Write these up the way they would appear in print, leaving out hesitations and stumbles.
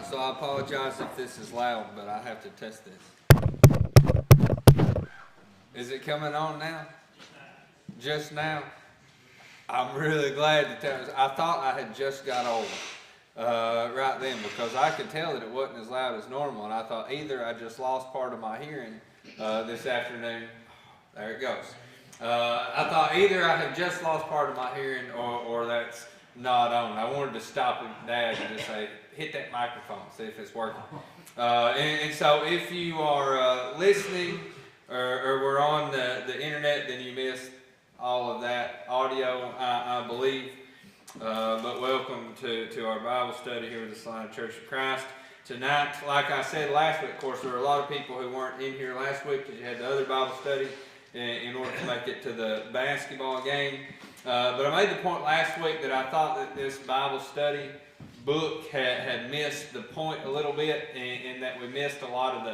so I apologize if this is loud, but I have to test this. Is it coming on now? Just now? I'm really glad to tell you. I thought I had just got old right then, because I could tell that it wasn't as loud as normal, and I thought either I just lost part of my hearing this afternoon. There it goes. I thought either I had just lost part of my hearing or that's not on. I wanted to stop Dad and just say, hit that microphone, see if it's working. And so if you are listening or we're on the internet, then you missed all of that audio, I believe. But welcome to our Bible study here at the Salina Church of Christ. Tonight, like I said last week, of course, there were a lot of people who weren't in here last week because you had the other Bible study in order to make it to the basketball game. But I made the point last week that I thought that this Bible study book had missed the point a little bit, in that we missed a lot of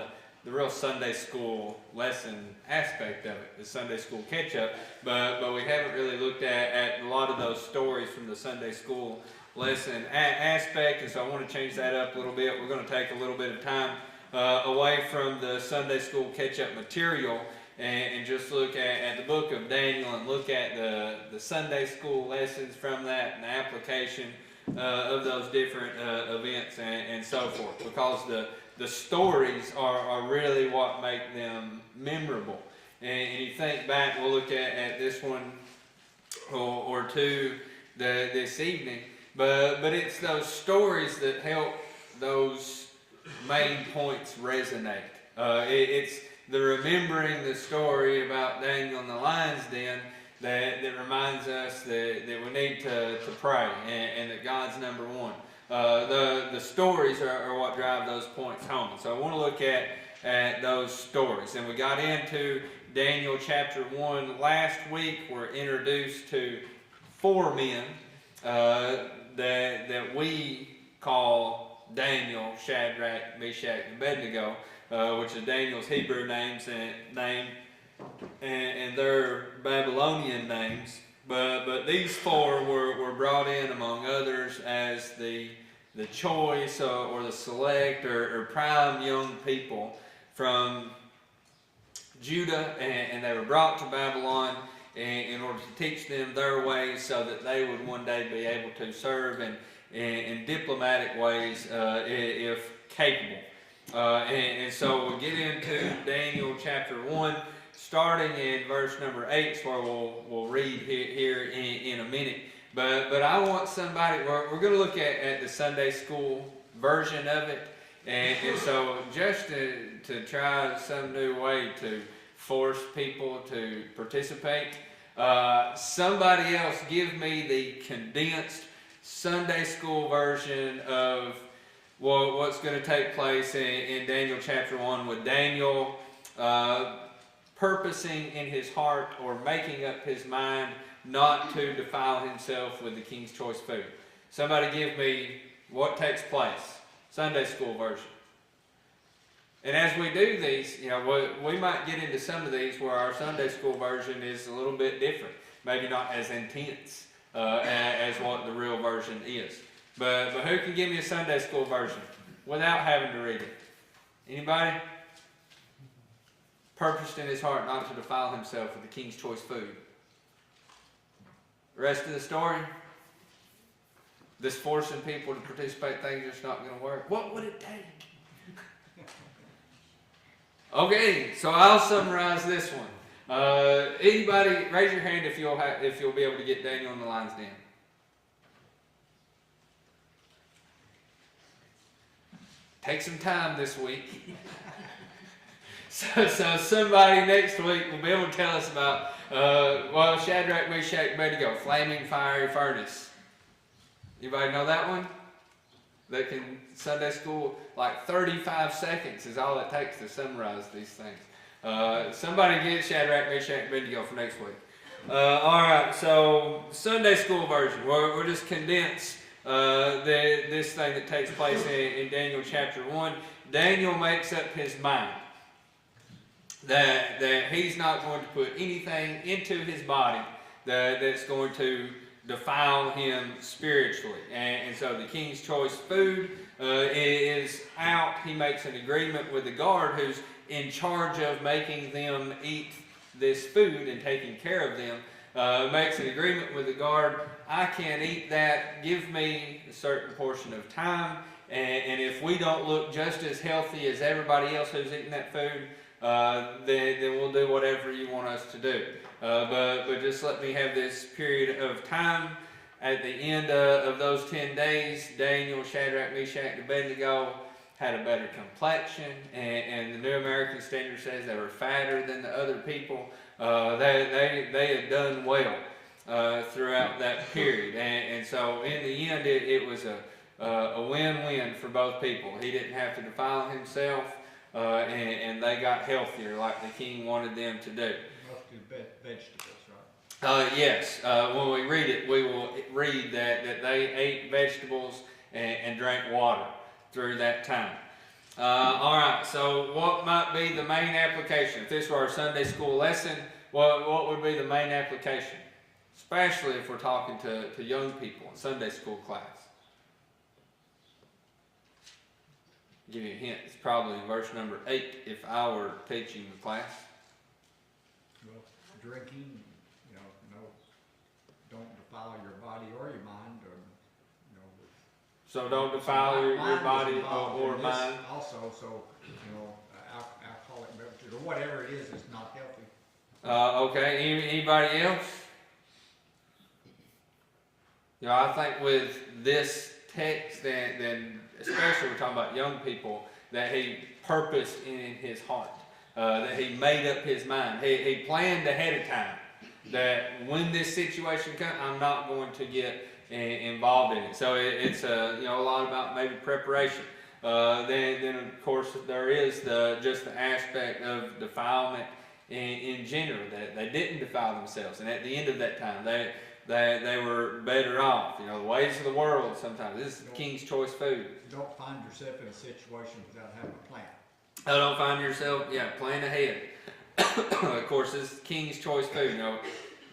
the real Sunday school lesson aspect of it, the Sunday school catch-up, but we haven't really looked at a lot of those stories from the Sunday school lesson aspect, and so I want to change that up a little bit. We're going to take a little bit of time away from the Sunday school catch-up material and just look at the book of Daniel and look at the Sunday school lessons from that and the application of those different events and so forth, because the stories are really what make them memorable. And you think back, we'll look at this one or two this evening, but it's those stories that help those main points resonate. It's the remembering the story about Daniel and the lion's den that reminds us that we need to pray and that God's number one. The stories are what drive those points home. So I want to look at those stories. And we got into Daniel chapter 1 last week. We're introduced to four men that we call Daniel, Shadrach, Meshach, and Abednego, which is Daniel's Hebrew names and their Babylonian names. But these four were brought in, among others, as the choice or the select or prime young people from Judah, and they were brought to Babylon in order to teach them their ways so that they would one day be able to serve in diplomatic ways if capable. And so we'll get into Daniel chapter 1, starting in verse number 8, is where we'll read here in a minute. But I want somebody, we're going to look at the Sunday school version of it. And so just to try some new way to force people to participate, somebody else give me the condensed Sunday school version of what's going to take place in Daniel chapter 1, with Daniel purposing in his heart or making up his mind not to defile himself with the king's choice food. Somebody give me what takes place, Sunday school version. And as we do these, we might get into some of these where our Sunday school version is a little bit different, maybe not as intense as what the real version is. But who can give me a Sunday school version without having to read it? Anybody? Purposed in his heart not to defile himself with the king's choice food. The rest of the story, this forcing people to participate thing just not going to work. What would it take? Okay, so I'll summarize this one. Anybody, raise your hand if you'll be able to get Daniel in the lion's den. Take some time this week. So somebody next week will be able to tell us about, Shadrach, Meshach, and Abednego, flaming fiery furnace. Anybody know that one? That can, Sunday school, like 35 seconds is all it takes to summarize these things. Somebody get Shadrach, Meshach, and Abednego for next week. Alright, so Sunday school version. We'll just condense this thing that takes place in Daniel chapter 1. Daniel makes up his mind that he's not going to put anything into his body that's going to defile him spiritually. And so the king's choice food is out. He makes an agreement with the guard who's in charge of making them eat this food and taking care of them. Makes an agreement with the guard. I can't eat that. Give me a certain portion of time. And if we don't look just as healthy as everybody else who's eating that food, then we'll do whatever you want us to do. But just let me have this period of time. At the end of those 10 days, Daniel, Shadrach, Meshach, and Abednego had a better complexion, and the New American Standard says they were fatter than the other people. They had done well throughout that period, and so in the end, it was a win-win for both people. He didn't have to defile himself, and they got healthier like the king wanted them to do. Mostly vegetables, right? Yes. When we read it, we will read that they ate vegetables and drank water through that time. All right, so what might be the main application? If this were our Sunday school lesson, what would be the main application? Especially if we're talking to young people in Sunday school class. I'll give you a hint, it's probably verse number 8 if I were teaching the class. Well, drinking, don't defile your body or your mind, or So don't defile your body or mind. Also, so alcoholic beverage or whatever it is that's not healthy. Okay. Anybody else? I think with this text, then especially we're talking about young people, that he purposed in his heart, that he made up his mind. He planned ahead of time that when this situation comes, I'm not going to get involved in it. So it's a lot about maybe preparation. Then of course there is just the aspect of defilement in general, that they didn't defile themselves, and at the end of that time they were better off. The ways of the world sometimes. This is king's choice food. Don't find yourself in a situation without having a plan. Don't find yourself, plan ahead. Of course, this is king's choice food.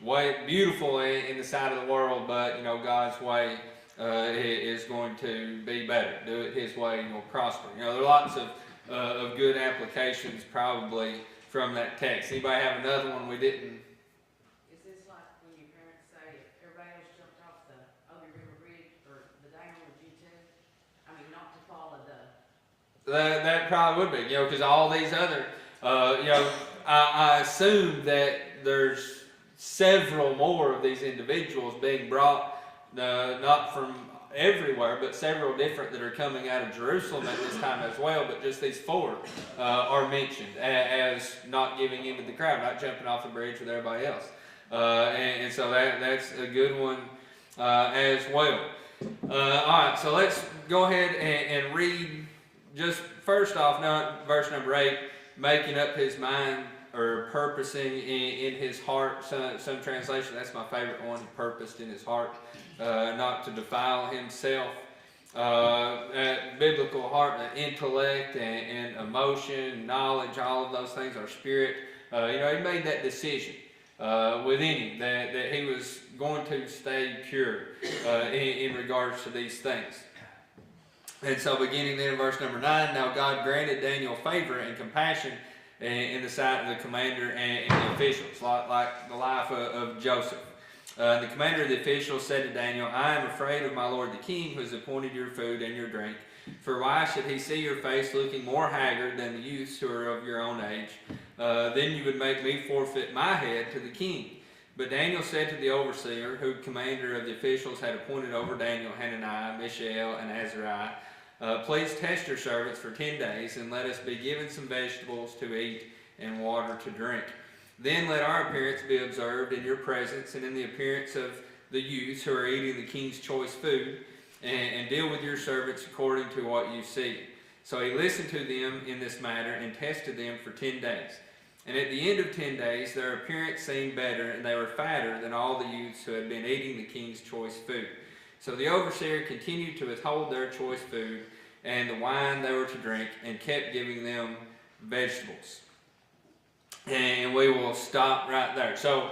Way beautiful in the sight of the world, but God's way is going to be better. Do it His way, and you'll prosper. There are lots of good applications probably from that text. Anybody have another one we didn't? Is this like when your parents say, if everybody else jumped off the Obi River Bridge or the dam, would you too? I mean, not to follow the... That probably would be, because all these other, I assume that there's several more of these individuals being brought, not from everywhere, but several different that are coming out of Jerusalem at this time as well. But just these 4 are mentioned as not giving into the crowd, not jumping off the bridge with everybody else. And so that's a good one as well. All right, so let's go ahead and read just first off, now verse number 8, making up his mind or purposing in his heart. Some translation, that's my favorite one, purposed in his heart, not to defile himself. Biblical heart, intellect and emotion, knowledge, all of those things, our spirit. He made that decision within him that he was going to stay pure in regards to these things. And so beginning then in verse number 9, now God granted Daniel favor and compassion in the sight of the commander and the officials, like the life of Joseph. The commander of the officials said to Daniel, I am afraid of my lord the king, who has appointed your food and your drink. For why should he see your face looking more haggard than the youths who are of your own age? Then you would make me forfeit my head to the king. But Daniel said to the overseer, who commander of the officials had appointed over Daniel, Hananiah, Mishael, and Azariah, please test your servants for 10 days, and let us be given some vegetables to eat and water to drink. Then let our appearance be observed in your presence and in the appearance of the youths who are eating the king's choice food, and deal with your servants according to what you see. So he listened to them in this matter and tested them for 10 days. And at the end of 10 days, their appearance seemed better, and they were fatter than all the youths who had been eating the king's choice food. So the overseer continued to withhold their choice food and the wine they were to drink, and kept giving them vegetables. And we will stop right there. So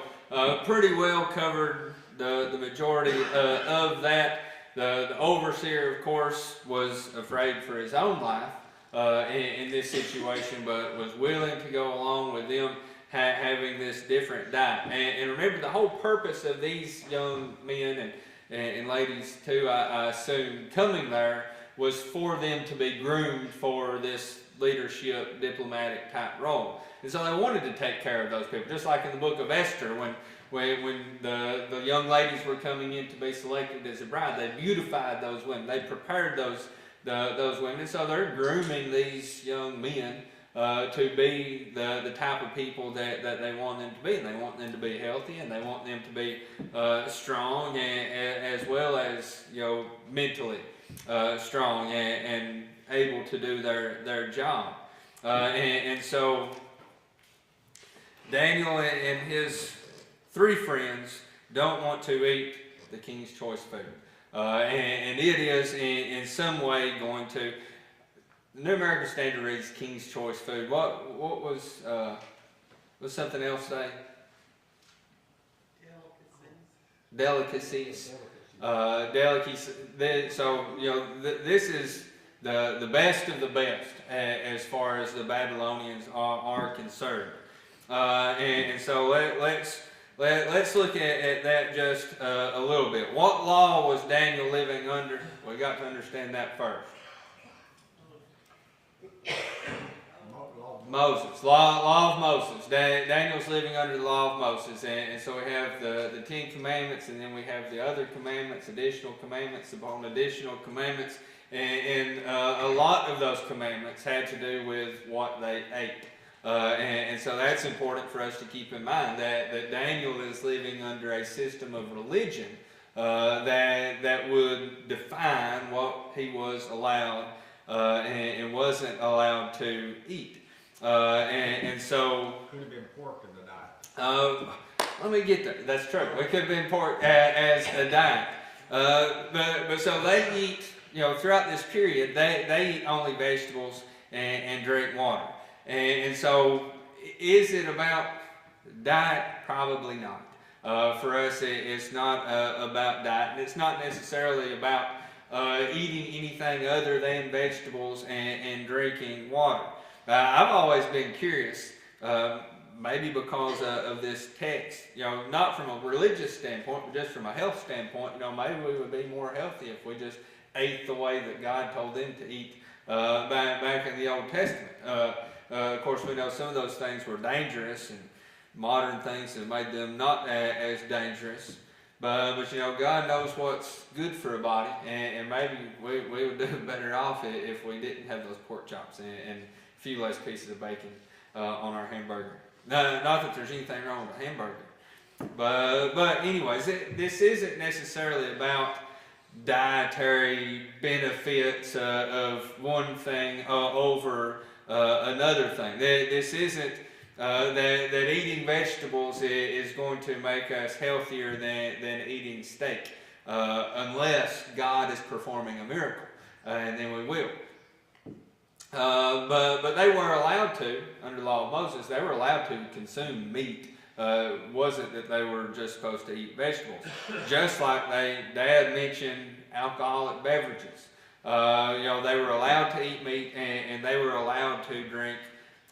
pretty well covered the majority of that. The overseer, of course, was afraid for his own life in this situation, but was willing to go along with them having this different diet. And remember, the whole purpose of these young men and ladies too, I assume, coming there was for them to be groomed for this leadership, diplomatic type role. And so they wanted to take care of those people, just like in the book of Esther, when the young ladies were coming in to be selected as a bride, they beautified those women. They prepared those women. And so they're grooming these young men to be the type of people that they want them to be. And they want them to be healthy, and they want them to be strong, as well as, mentally strong and able to do their job. And so Daniel and his 3 friends don't want to eat the king's choice food. And it is in some way going to... The New American Standard reads king's choice food. What was something else say? Delicacies. Delicacies. So, this is the best of the best as far as the Babylonians are concerned. And so let's look at that just a little bit. What law was Daniel living under? We got to understand that first. Moses, law of Moses. Daniel's living under the law of Moses, and so we have the 10 commandments, and then we have the other commandments, additional commandments upon additional commandments, and a lot of those commandments had to do with what they ate. And so that's important for us to keep in mind, that Daniel is living under a system of religion that would define what he was allowed and wasn't allowed to eat. And so... Could have been pork in the diet. Let me get there. That's true. It could have been pork as a diet. But so they eat, throughout this period, they eat only vegetables and drink water. And so, is it about diet? Probably not. For us, it's not about diet. And it's not necessarily about eating anything other than vegetables and drinking water. I've always been curious, maybe because of this text, not from a religious standpoint, but just from a health standpoint, maybe we would be more healthy if we just ate the way that God told them to eat back in the Old Testament. Of course, we know some of those things were dangerous, and modern things have made them not as dangerous. But God knows what's good for a body, and maybe we would do better off if we didn't have those pork chops and a few less pieces of bacon on our hamburger. Not that there's anything wrong with a hamburger. But anyways, this isn't necessarily about dietary benefits of one thing over another thing. This isn't that eating vegetables is going to make us healthier than eating steak, unless God is performing a miracle, and then we will. But they were allowed to, under the law of Moses, they were allowed to consume meat. Wasn't that they were just supposed to eat vegetables. Just like Dad mentioned alcoholic beverages. They were allowed to eat meat, and they were allowed to drink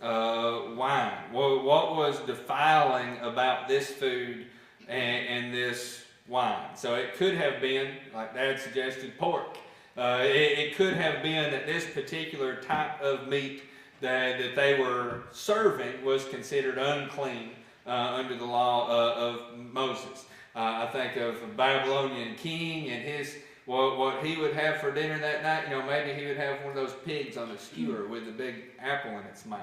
wine. What was defiling about this food and this wine? So it could have been, like Dad suggested, pork. It could have been that this particular type of meat that they were serving was considered unclean under the law of Moses. I think of a Babylonian king and what he would have for dinner that night. Maybe he would have one of those pigs on a skewer with a big apple in its mouth.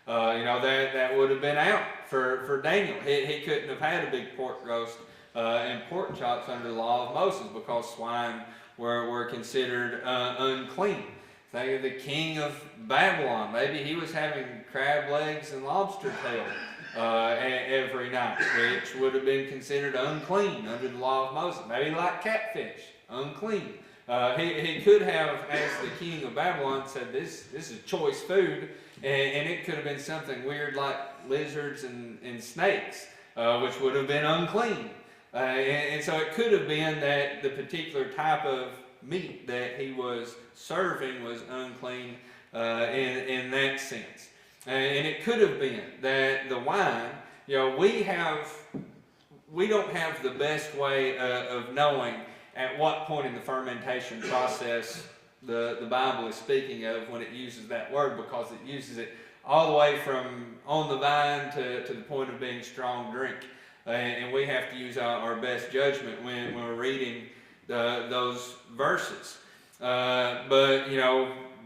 That would have been out for Daniel. He couldn't have had a big pork roast and pork chops under the law of Moses, because swine were considered unclean. Think of the king of Babylon. Maybe he was having crab legs and lobster tail every night, which would have been considered unclean under the law of Moses. Maybe like catfish, unclean. He could have, as the king of Babylon, said this is choice food, and it could have been something weird like lizards and snakes, which would have been unclean. And so it could have been that the particular type of meat that he was serving was unclean in that sense. And it could have been that the wine, we don't have the best way of knowing at what point in the fermentation process the Bible is speaking of when it uses that word, because it uses it all the way from on the vine to the point of being strong drink. And we have to use our best judgment when we're reading those verses. But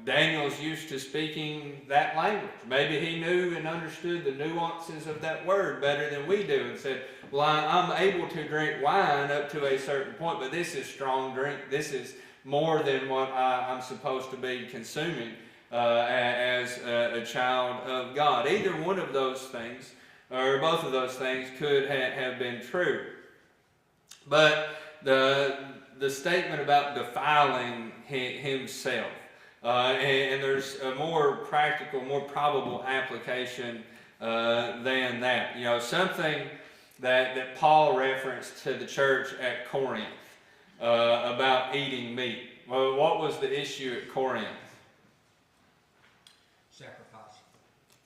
Daniel's used to speaking that language. Maybe he knew and understood the nuances of that word better than we do, and said, well, I'm able to drink wine up to a certain point, but this is strong drink. This is more than what I'm supposed to be consuming as a child of God. Either one of those things, or both of those things, could have been true. But the statement about defiling himself, and there's a more practical, more probable application than that. Something that Paul referenced to the church at Corinth about eating meat. Well, what was the issue at Corinth? Sacrifice.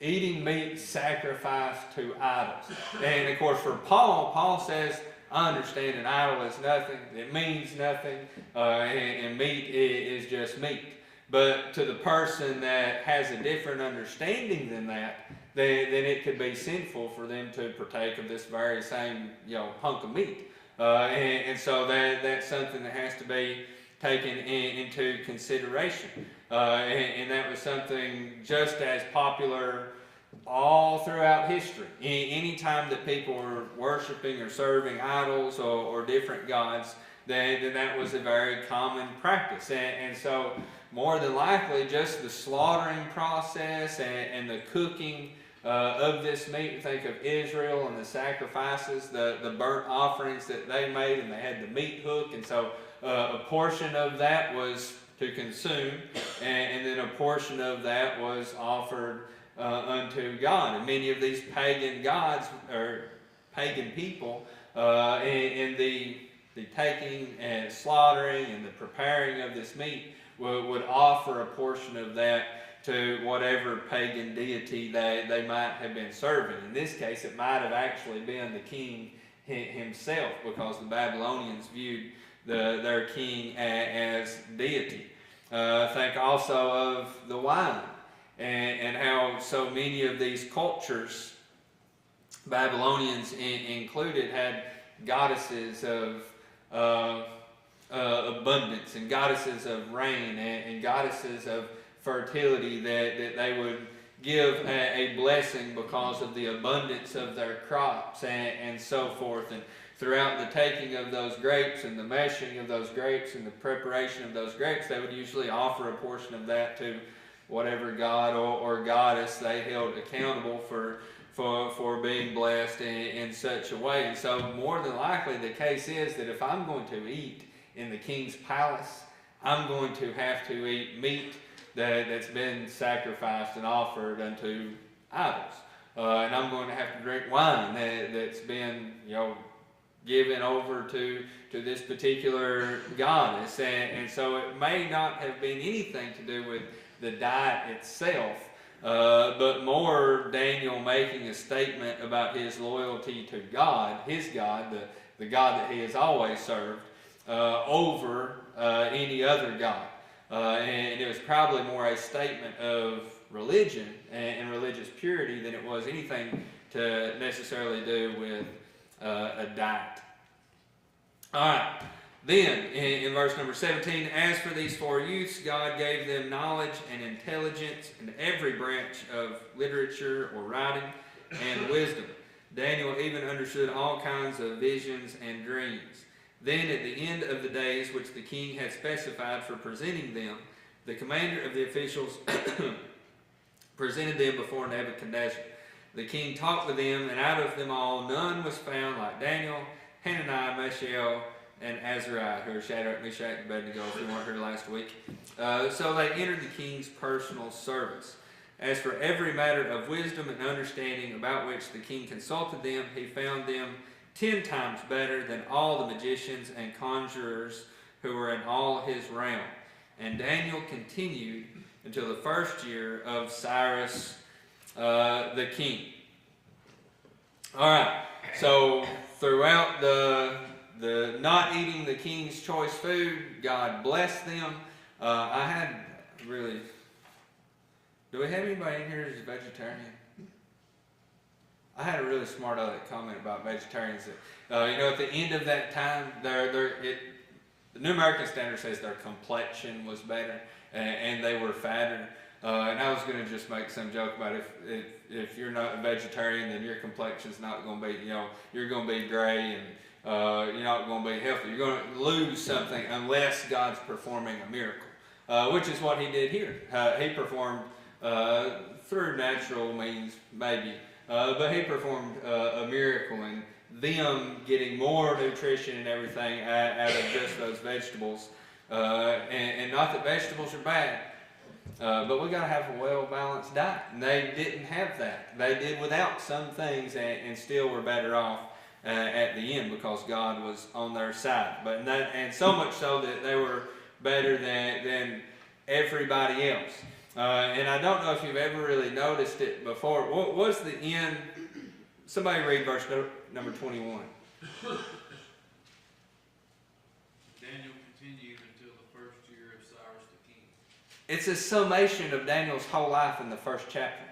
Eating meat sacrificed to idols. And of course for Paul says, I understand an idol is nothing, it means nothing, and meat is just meat. But to the person that has a different understanding than that, then it could be sinful for them to partake of this very same hunk of meat. And so that's something that has to be taken into consideration. And that was something just as popular all throughout history. Any time that people were worshiping or serving idols or different gods, then that was a very common practice. And so more than likely just the slaughtering process and the cooking of this meat. Think of Israel and the sacrifices, the burnt offerings that they made, and they had the meat hook, and so a portion of that was to consume, and then a portion of that was offered unto God. And many of these pagan gods, or pagan people, in the taking and slaughtering and the preparing of this meat would offer a portion of that to whatever pagan deity they might have been serving. In this case, it might have actually been the king himself, because the Babylonians viewed their king as deity. Think also of the wine, and how so many of these cultures, Babylonians included, had goddesses of abundance, and goddesses of rain, and goddesses of fertility that they would give a blessing because of the abundance of their crops and so forth. And throughout the taking of those grapes and the meshing of those grapes and the preparation of those grapes, they would usually offer a portion of that to whatever god or goddess they held accountable for being blessed in such a way. And so more than likely the case is that if I'm going to eat in the king's palace, I'm going to have to eat meat that's been sacrificed and offered unto idols. And I'm going to have to drink wine that's been, given over to this particular goddess. And so it may not have been anything to do with the diet itself, but more Daniel making a statement about his loyalty to God, his God, the God that he has always served, over any other God. And it was probably more a statement of religion and religious purity than it was anything to necessarily do with a diet. Alright, then in verse number 17, as for these 4 youths, God gave them knowledge and intelligence in every branch of literature or writing and wisdom. Daniel even understood all kinds of visions and dreams. Then at the end of the days which the king had specified for presenting them, the commander of the officials presented them before Nebuchadnezzar. The king talked with them, and out of them all none was found like Daniel, Hananiah, Mishael, and Azariah, who are Shadrach, Meshach, and Abednego, if you weren't here last week. So they entered the king's personal service. As for every matter of wisdom and understanding about which the king consulted them, he found them 10 times better than all the magicians and conjurers who were in all his realm. And Daniel continued until the first year of Cyrus the king. All right, so throughout the not eating the king's choice food, God blessed them. I had really... Do we have anybody in here who's a vegetarian? I had a really smart aleck comment about vegetarians. That, at the end of that time, the New American Standard says their complexion was better and they were fatter. And I was going to just make some joke about if you're not a vegetarian, then your complexion's not going to be, you're going to be gray and you're not going to be healthy. You're going to lose something unless God's performing a miracle, which is what he did here. He performed through natural means, maybe, but he performed a miracle in them getting more nutrition and everything out of just those vegetables. And not that vegetables are bad, but we got to have a well-balanced diet. And they didn't have that. They did without some things and still were better off at the end because God was on their side. And so much so that they were better than everybody else. And I don't know if you've ever really noticed it before. What was the end? Somebody read verse number 21. Daniel continued until the first year of Cyrus the king. It's a summation of Daniel's whole life in the first chapter.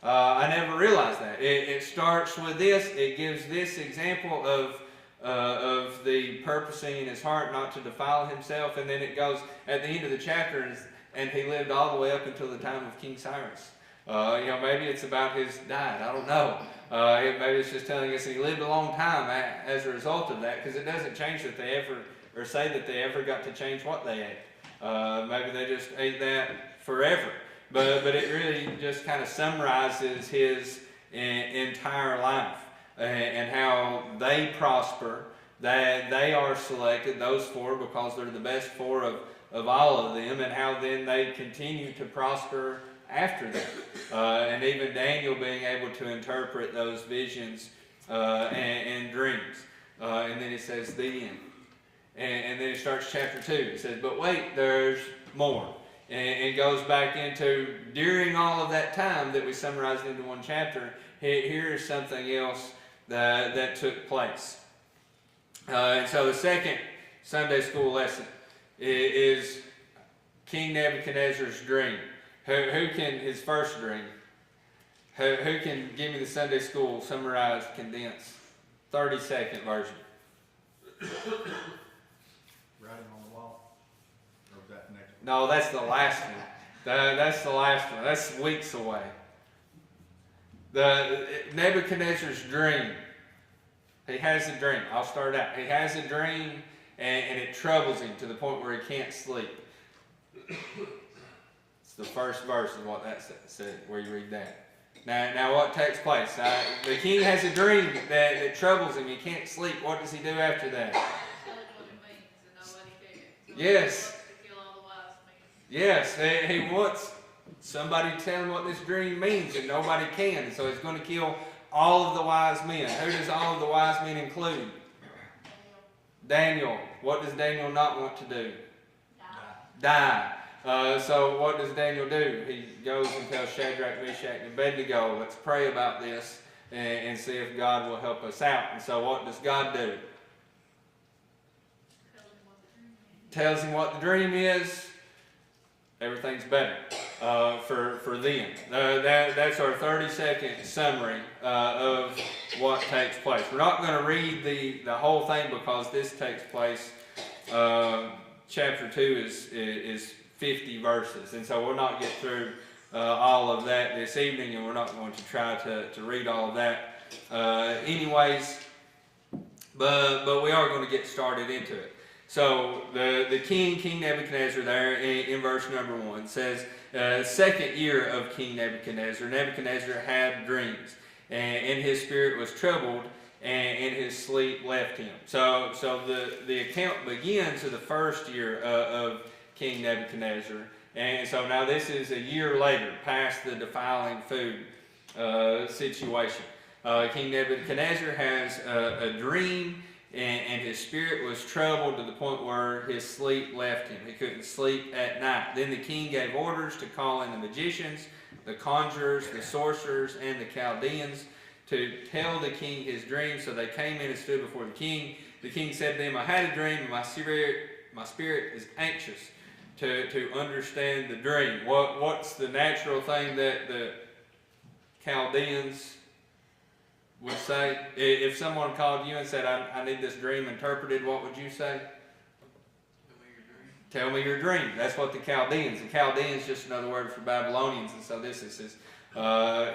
I never realized that. It starts with this. It gives this example of the purposing in his heart not to defile himself, and then it goes at the end of the chapter, and he lived all the way up until the time of King Cyrus. Maybe it's about his diet. I don't know. Maybe it's just telling us he lived a long time as a result of that, because it doesn't change that they ever, or say that they ever got to change what they ate. Maybe they just ate that forever. But it really just kind of summarizes his entire life and how they prosper, that they are selected, those four, because they're the best four of all of them, and how then they continue to prosper after that. And even Daniel being able to interpret those visions and dreams. And then it says the end. And then it starts chapter 2. It says, but wait, there's more. And goes back into, during all of that time that we summarized into one chapter, here's something else that took place. And so the second Sunday school lesson is King Nebuchadnezzar's dream. Who can, his first dream, who can give me the Sunday school summarized, condensed, 30-second version? Writing on the wall? Or was that next one? No, that's the last one. That's the last one. That's weeks away. Nebuchadnezzar's dream. He has a dream. I'll start out. He has a dream, and it troubles him to the point where he can't sleep. It's the first verse is what that said, where you read that. Now what takes place? The king has a dream that troubles him. He can't sleep. What does he do after that? Tell him what it means, and nobody cares. Yes. To kill all the wise men. Yes, he wants somebody to tell him what this dream means, and nobody can. So he's going to kill all of the wise men. Who does all of the wise men include? Daniel. What does Daniel not want to do? Die. So what does Daniel do? He goes and tells Shadrach, Meshach, and Abednego, let's pray about this and see if God will help us out. And so what does God do? Tells him what the dream is. Everything's better for them. That's our 30-second summary of what takes place. We're not going to read the whole thing because this takes place. Chapter 2 is 50 verses, and so we'll not get through all of that this evening, and we're not going to try to read all of that anyways, but we are going to get started into it. So the King Nebuchadnezzar there in verse number 1 says, second year of King Nebuchadnezzar, Nebuchadnezzar had dreams, and his spirit was troubled, and his sleep left him. So the account begins with the first year of King Nebuchadnezzar. And so now this is a year later, past the defiling food situation. King Nebuchadnezzar has a dream, and his spirit was troubled to the point where his sleep left him. He couldn't sleep at night. Then the king gave orders to call in the magicians, the conjurers, the sorcerers, and the Chaldeans to tell the king his dream. So they came in and stood before the king. The king said to them, I had a dream, and my spirit is anxious to understand the dream. What's the natural thing that the Chaldeans would say? If someone called you and said, I need this dream interpreted, what would you say? Tell me your dream. That's what the Chaldeans. The Chaldeans is just another word for Babylonians, and so this is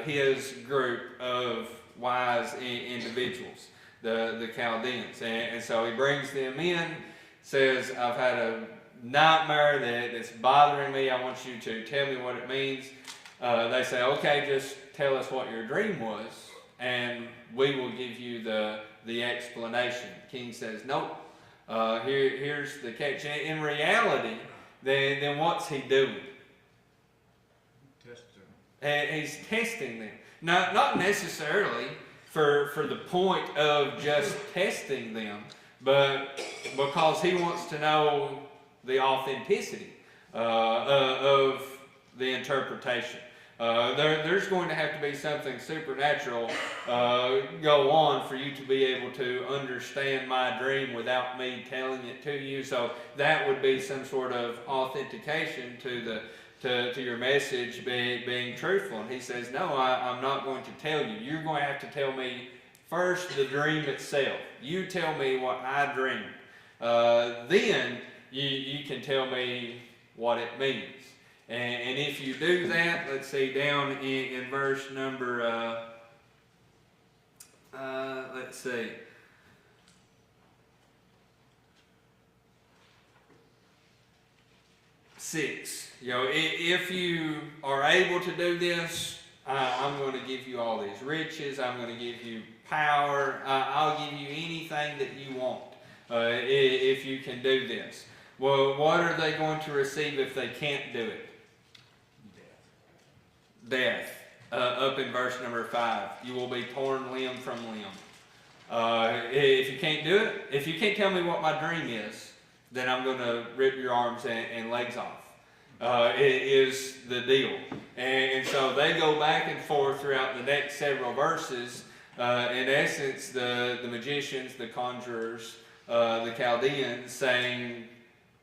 his group of wise individuals, the Chaldeans. And so he brings them in, says, I've had a nightmare that's bothering me. I want you to tell me what it means. They say, okay, just tell us what your dream was, and we will give you the explanation. The king says, nope. Here's the catch. In reality, then what's he doing? He's testing them. Not necessarily for the point of just testing them, but because he wants to know the authenticity of the interpretation. There's going to have to be something supernatural go on for you to be able to understand my dream without me telling it to you. So that would be some sort of authentication to your message being truthful. And he says, no, I'm not going to tell you. You're going to have to tell me first the dream itself. You tell me what I dreamed. Then you can tell me what it means. And if you do that, let's see, down in verse number, let's see. Six. If you are able to do this, I'm going to give you all these riches. I'm going to give you power. I'll give you anything that you want if you can do this. Well, what are they going to receive if they can't do it? Death. Up in verse number 5. You will be torn limb from limb. If you can't do it, if you can't tell me what my dream is, then I'm going to rip your arms and legs off. It is the deal. And so they go back and forth throughout the next several verses. In essence, the magicians, the conjurers, the Chaldeans saying,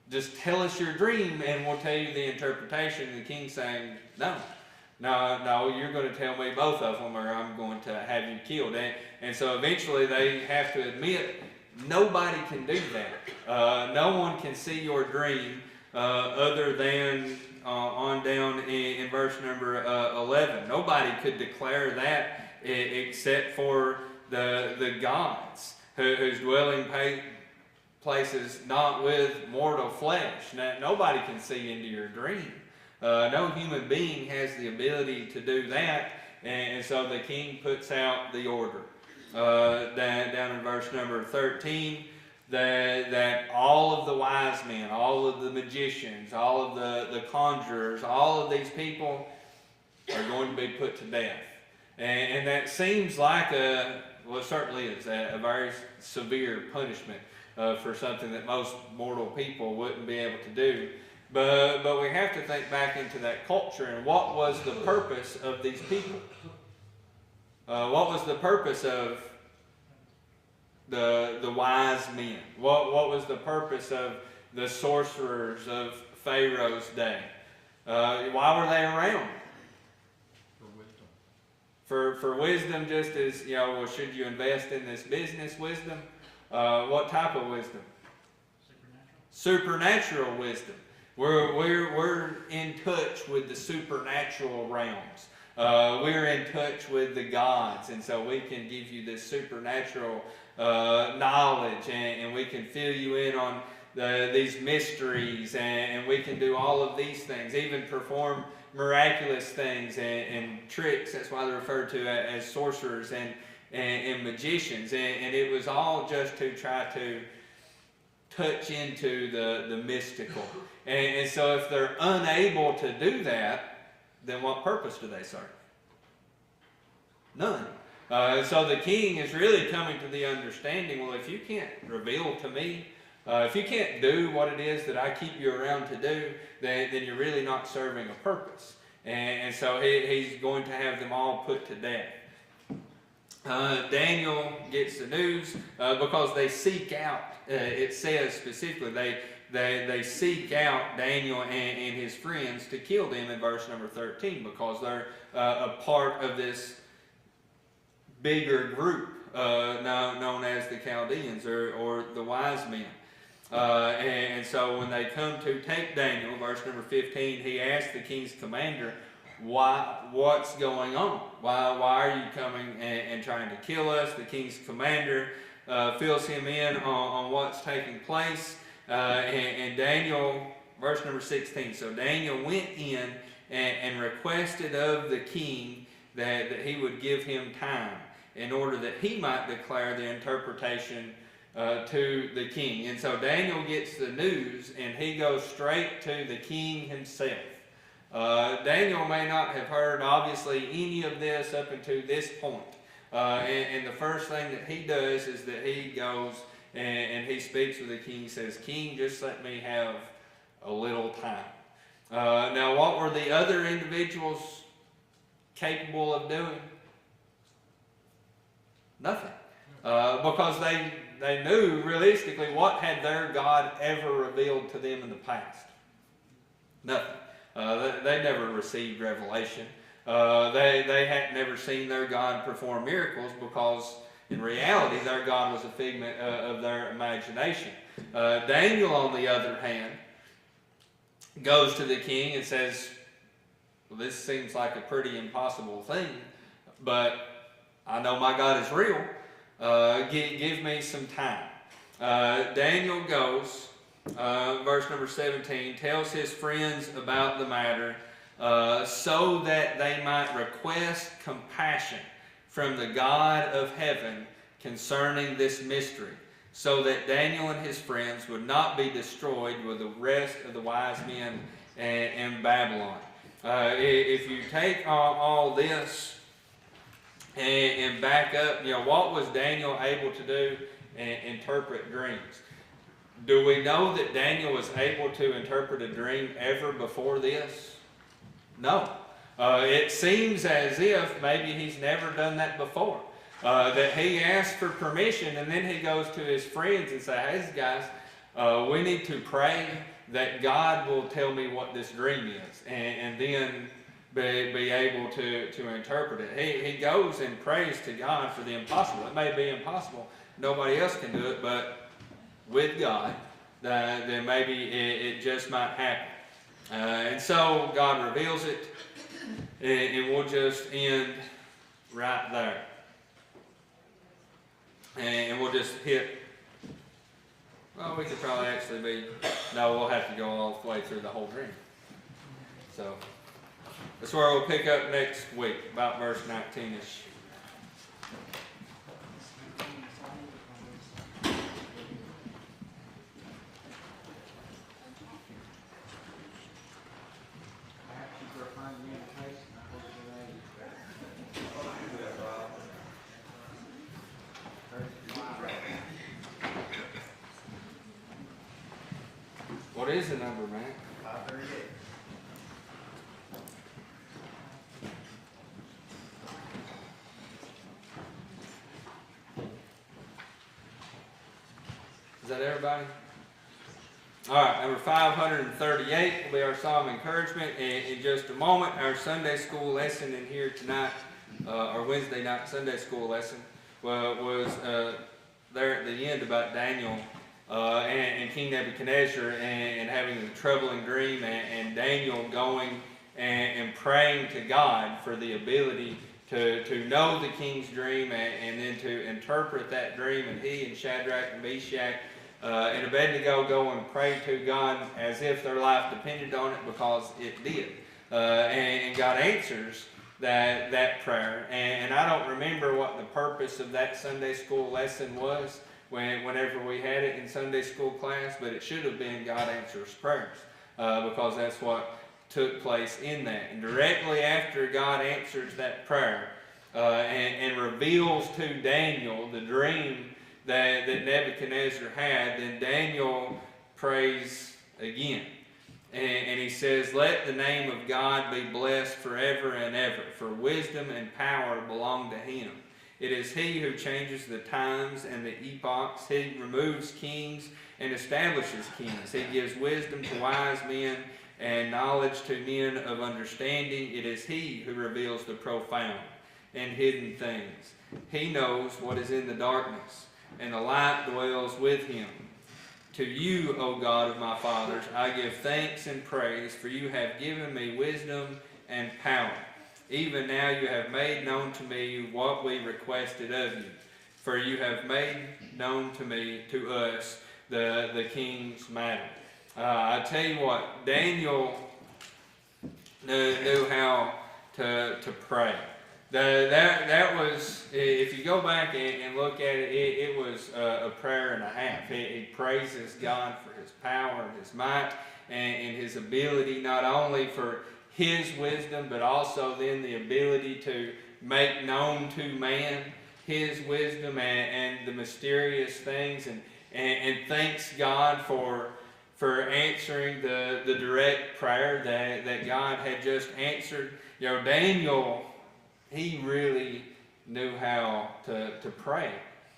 just tell us your dream and we'll tell you the interpretation. And the king saying, no, you're going to tell me both of them or I'm going to have you killed. And so eventually they have to admit nobody can do that. No one can see your dream other than on down in verse number 11. Nobody could declare that except for the gods whose dwelling places not with mortal flesh. Now, nobody can see into your dream. No human being has the ability to do that, and so the king puts out the order. Down in verse number 13, that all of the wise men, all of the magicians, all of the conjurers, all of these people are going to be put to death. And that seems like it certainly is a very severe punishment for something that most mortal people wouldn't be able to do. But we have to think back into that culture and what was the purpose of these people? What was the purpose of the wise men? What was the purpose of the sorcerers of Pharaoh's day? Why were they around? For wisdom, just as, well, should you invest in this business wisdom? What type of wisdom? Supernatural wisdom. We're in touch with the supernatural realms. We're in touch with the gods, and so we can give you this supernatural knowledge, and we can fill you in on these mysteries, and we can do all of these things, even perform miraculous things and tricks. That's why they're referred to as sorcerers and magicians, and it was all just to try to touch into the mystical. And so if they're unable to do that, then what purpose do they serve? None. So the king is really coming to the understanding, well, if you can't reveal to me, if you can't do what it is that I keep you around to do, then you're really not serving a purpose. And so he's going to have them all put to death. Daniel gets the news because they seek out, it says specifically, they seek out Daniel and his friends to kill them in verse number 13 because they're a part of this bigger group known as the Chaldeans or the wise men. And so when they come to take Daniel, verse number 15, he asks the king's commander, what's going on? Why are you coming and trying to kill us? The king's commander fills him in on what's taking place. And Daniel, verse number 16, so Daniel went in and requested of the king that he would give him time in order that he might declare the interpretation to the king. And so Daniel gets the news and he goes straight to the king himself. Daniel may not have heard obviously any of this up until this point. And the first thing that he does is that he goes and he speaks with the king. He says, King, just let me have a little time. Now what were the other individuals capable of doing? Nothing. Because they knew realistically what had their God ever revealed to them in the past. Nothing. They never received revelation. They had never seen their God perform miracles because in reality their God was a figment of their imagination. Daniel, on the other hand, goes to the king and says, well, this seems like a pretty impossible thing, but I know my God is real. Give me some time. Daniel goes, verse number 17, tells his friends about the matter so that they might request compassion from the God of heaven concerning this mystery, so that Daniel and his friends would not be destroyed with the rest of the wise men in Babylon. If you take all this and back up, what was Daniel able to do? Interpret dreams. Do we know that Daniel was able to interpret a dream ever before this? No. It seems as if maybe he's never done that before. That he asked for permission and then he goes to his friends and says, hey guys, we need to pray that God will tell me what this dream is and then be able to interpret it. He goes and prays to God for the impossible. It may be impossible. Nobody else can do it, but with God, then maybe it just might happen. And so God reveals it, and we'll just end right there. And we'll just hit, well, we could probably actually we'll have to go all the way through the whole dream. So that's where we'll pick up next week, about verse 19-ish. What is the number, man? 538. Is that everybody? All right, number 538 will be our psalm encouragement. In just a moment, our Sunday school lesson in here tonight, our Wednesday night Sunday school lesson, was there at the end about Daniel and King Nebuchadnezzar and having a troubling dream, and Daniel going and praying to God for the ability to know the king's dream and then to interpret that dream. And he and Shadrach and Meshach and Abednego go and pray to God as if their life depended on it, because it did. And God answers that prayer. And I don't remember what the purpose of that Sunday school lesson was whenever we had it in Sunday school class, but it should have been God answers prayers, because that's what took place in that. And directly after God answers that prayer, and reveals to Daniel the dream that Nebuchadnezzar had, then Daniel prays again. And he says, "Let the name of God be blessed forever and ever, for wisdom and power belong to him. It is he who changes the times and the epochs. He removes kings and establishes kings. He gives wisdom to wise men and knowledge to men of understanding. It is he who reveals the profound and hidden things. He knows what is in the darkness, and the light dwells with him. To you, O God of my fathers, I give thanks and praise, for you have given me wisdom and power. Even now you have made known to me what we requested of you, for you have made known to us, the king's matter." I tell you what, Daniel knew how to pray. That was, if you go back and look at it, it was a prayer and a half. He praises God for his power and his might and his ability, not only for his wisdom, but also then the ability to make known to man his wisdom and the mysterious things, and thanks God for answering the direct prayer that God had just answered. You know, Daniel, he really knew how to pray.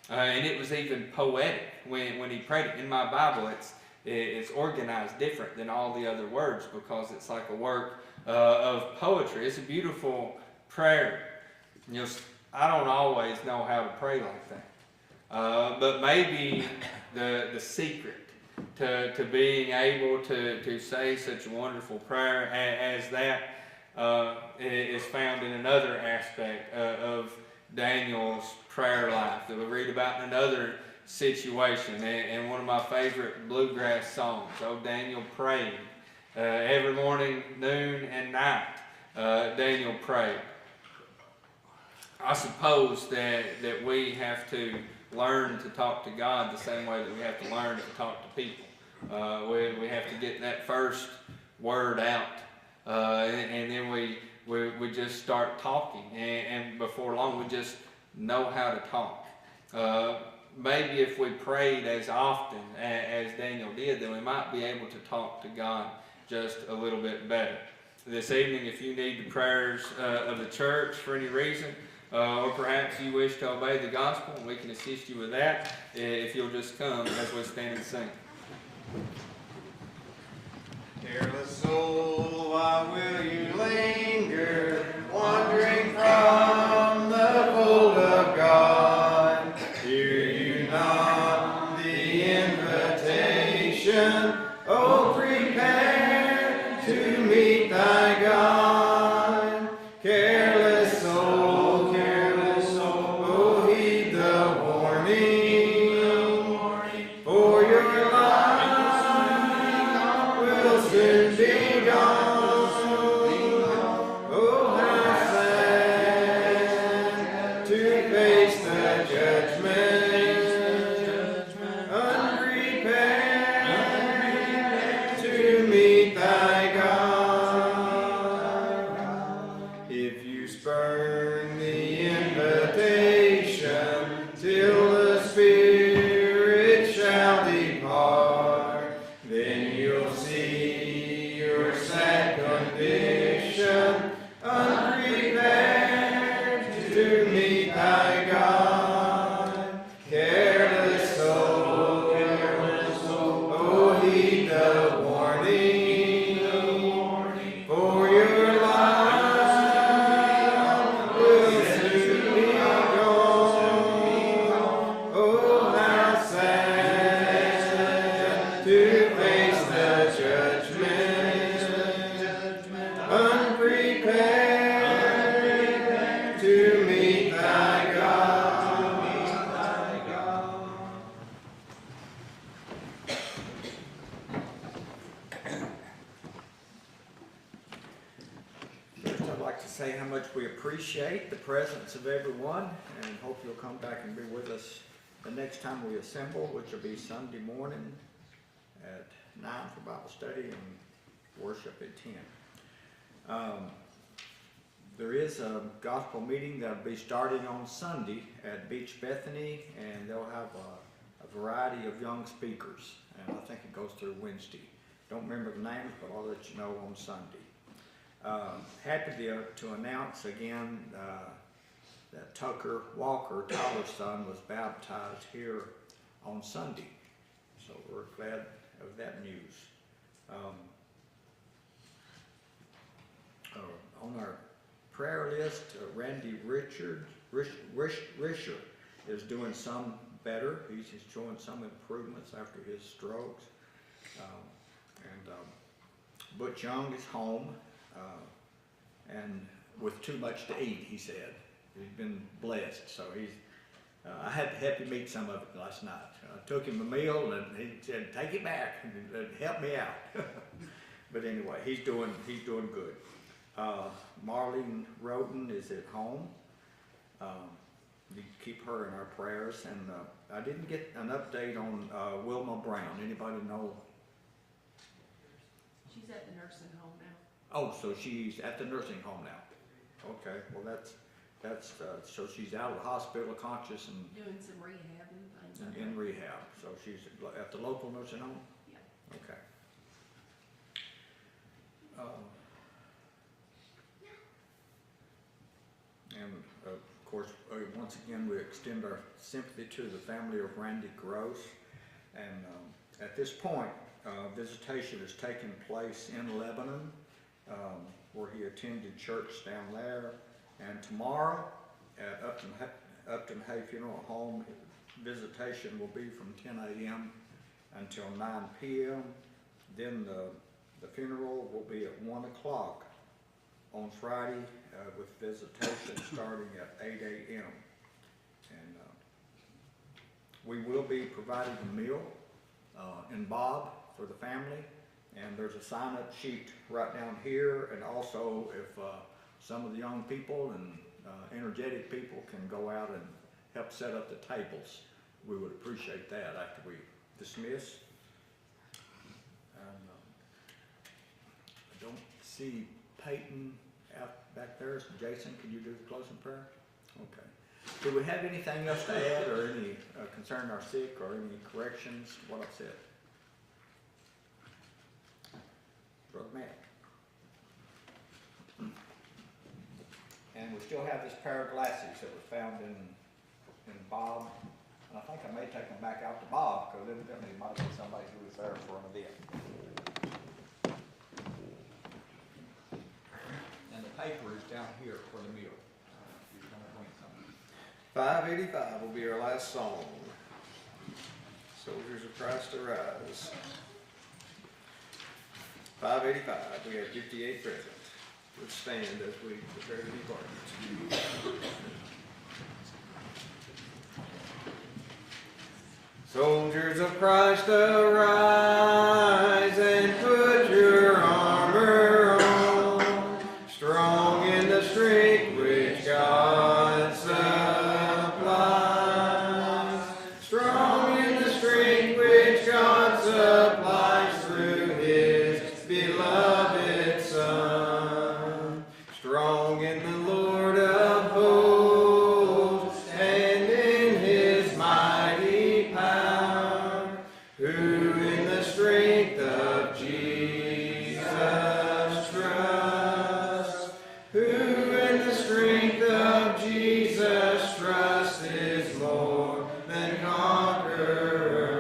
And it was even poetic when he prayed it. In my Bible, it's organized different than all the other words, because it's like a work of poetry. It's a beautiful prayer. You know, I don't always know how to pray like that. But maybe the secret to being able to say such a wonderful prayer as that is found in another aspect of Daniel's prayer life that we read about in another situation. And one of my favorite bluegrass songs, "Oh Daniel Prayed." Every morning, noon, and night, Daniel prayed. I suppose that we have to learn to talk to God the same way that we have to learn to talk to people. We have to get that first word out, and then we just start talking, and before long we just know how to talk. Maybe if we prayed as often as Daniel did, then we might be able to talk to God just a little bit better. This evening, if you need the prayers of the church for any reason, or perhaps you wish to obey the gospel, we can assist you with that if you'll just come as we stand and sing. Careless soul, why will you linger, wandering from the fold of God? Hear you not the invitation? Oh, prepare to meet thy God. Careless soul, oh, heed the warning, for your life will soon be gone. Oh, how sad to face the judgment, unprepared to meet thy God. If you spurn the invitation till the Spirit shall depart, then you'll see your sad condition, unprepared to meet thy God. Careless soul, oh, heed the warning, for your life will soon be gone. Oh, how sad to face the judgment, unprepared to meet thy God. First, I'd like to say how much we appreciate the presence of everyone, and hope you'll come back and be with us the next time we assemble, which will be Sunday morning at 9 for Bible study and worship at 10. There is a gospel meeting that'll be starting on Sunday at Beach Bethany, and they'll have a variety of young speakers, and I think it goes through Wednesday. Don't remember the names, but I'll let you know on Sunday. Happy to announce again that Tucker Walker, Tyler's son, was baptized here on Sunday, so we're glad of that news. On our prayer list, Randy Risher is doing some better. He's showing some improvements after his strokes. Butch Young is home and with too much to eat, he said. He's been blessed, so I had to help him eat some of it last night. I took him a meal and he said, "Take it back and help me out." But anyway, he's doing good. Marlene Roden is at home. You keep her in our prayers. And I didn't get an update on Wilma Brown. Anybody know? She's at the nursing home now. Oh, so she's at the nursing home now. Okay, well that's so she's out of the hospital, conscious and Doing some rehab and things. in rehab. So she's at the local nursing home? Yeah. Okay. And of course, once again, we extend our sympathy to the family of Randy Gross. And at this point, visitation is taking place in Lebanon, where he attended church down there. And tomorrow at Upton Hay Funeral Home, visitation will be from 10 a.m. until 9 p.m. Then the funeral will be at 1 o'clock on Friday, with visitation starting at 8 a.m. And we will be providing a meal in Bob for the family, and there's a sign-up sheet right down here. And also, if some of the young people and energetic people can go out and help set up the tables, we would appreciate that after we dismiss. And I don't see Peyton out back there. So Jason, can you do the closing prayer? Okay. Do we have anything else to add, or any concerning our sick, or any corrections to what I've said? Brother Matt. And we still have this pair of glasses that were found in Bob. And I think I may take them back out to Bob, because evidently it might have been somebody who was there for an event. And the paper is down here for the meal. If you're gonna bring something. 585 will be our last song. Soldiers of Christ arise. 585, we have 58 present. Let's stand as we prepare to depart. Soldiers of Christ arise and put your armor on, strong in the strength which God supplies, strong in the strength which God supplies through His beloved Son, strong in the Lord of hosts and in His mighty power, who in the strength of Jesus trusts, who in the strength of Jesus trusts is more than conqueror,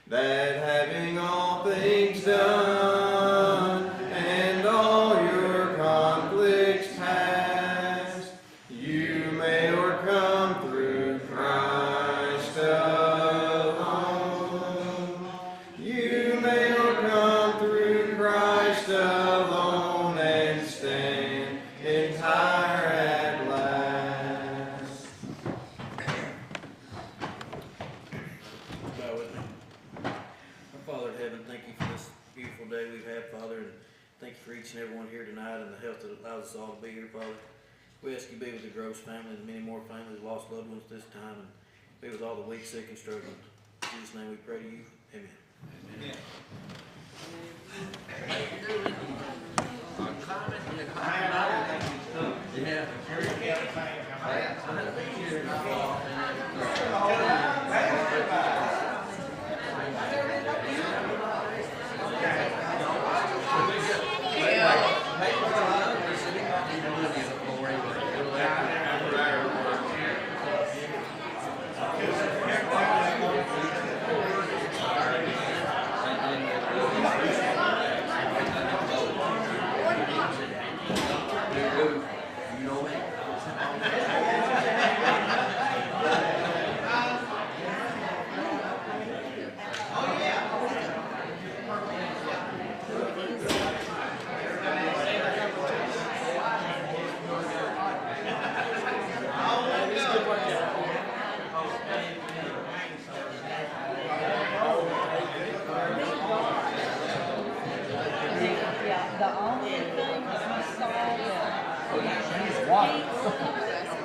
that having all things done and all your conflicts past, you may overcome through Christ alone. You may overcome through Christ alone and stand entire at last. Bow with me. Our Father in heaven, thank you for this beautiful day we've had, Father, and thank you for each and every one here tonight and the health that allows us all to be here, Father. We ask you to be with the Gross family and many more families lost loved ones this time, and be with all the weak, sick, and struggling. In Jesus' name we pray to you. Amen. Man, I didn't think Yeah, the only thing that we saw that Water.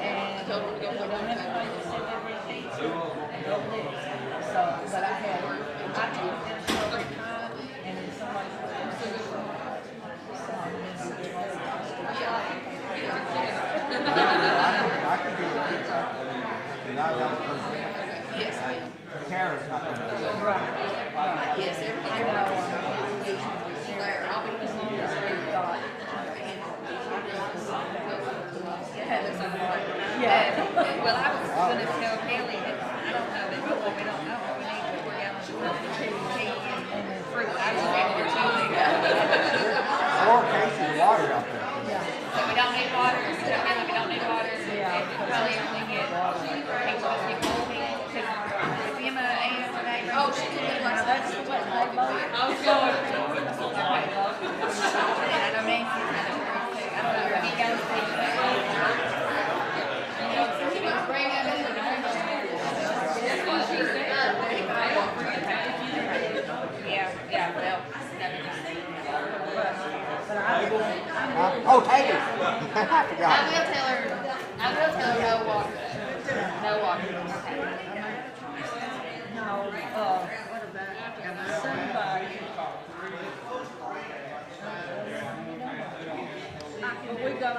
and we don't have anybody to sit there with pizza and go live. So, but I had, I took them every time and then somebody put them through I could do a pizza. And I don't, Yes, ma'am. Karen's not gonna do it. Right. Yes, I everything. know, There, I'll be as long as we've got, Well, I was gonna tell Kelly that I don't know that, we don't know, we need 4 gallons of milk, tea, and fruit. I just added her 2 4 cases of water out there. So we don't need water, so Kelly, we don't need water. Yeah. And we probably only get, people just get cold in, cause Emma and Renee. Oh, she did it last that's night. what they both. Oh, Lord. I know Nancy kind of, I don't know, he goes to bring it in. That's what she said. Yeah, well. But I will, Oh, Tater. I forgot. I will tell her no water. No water. no, somebody. But we got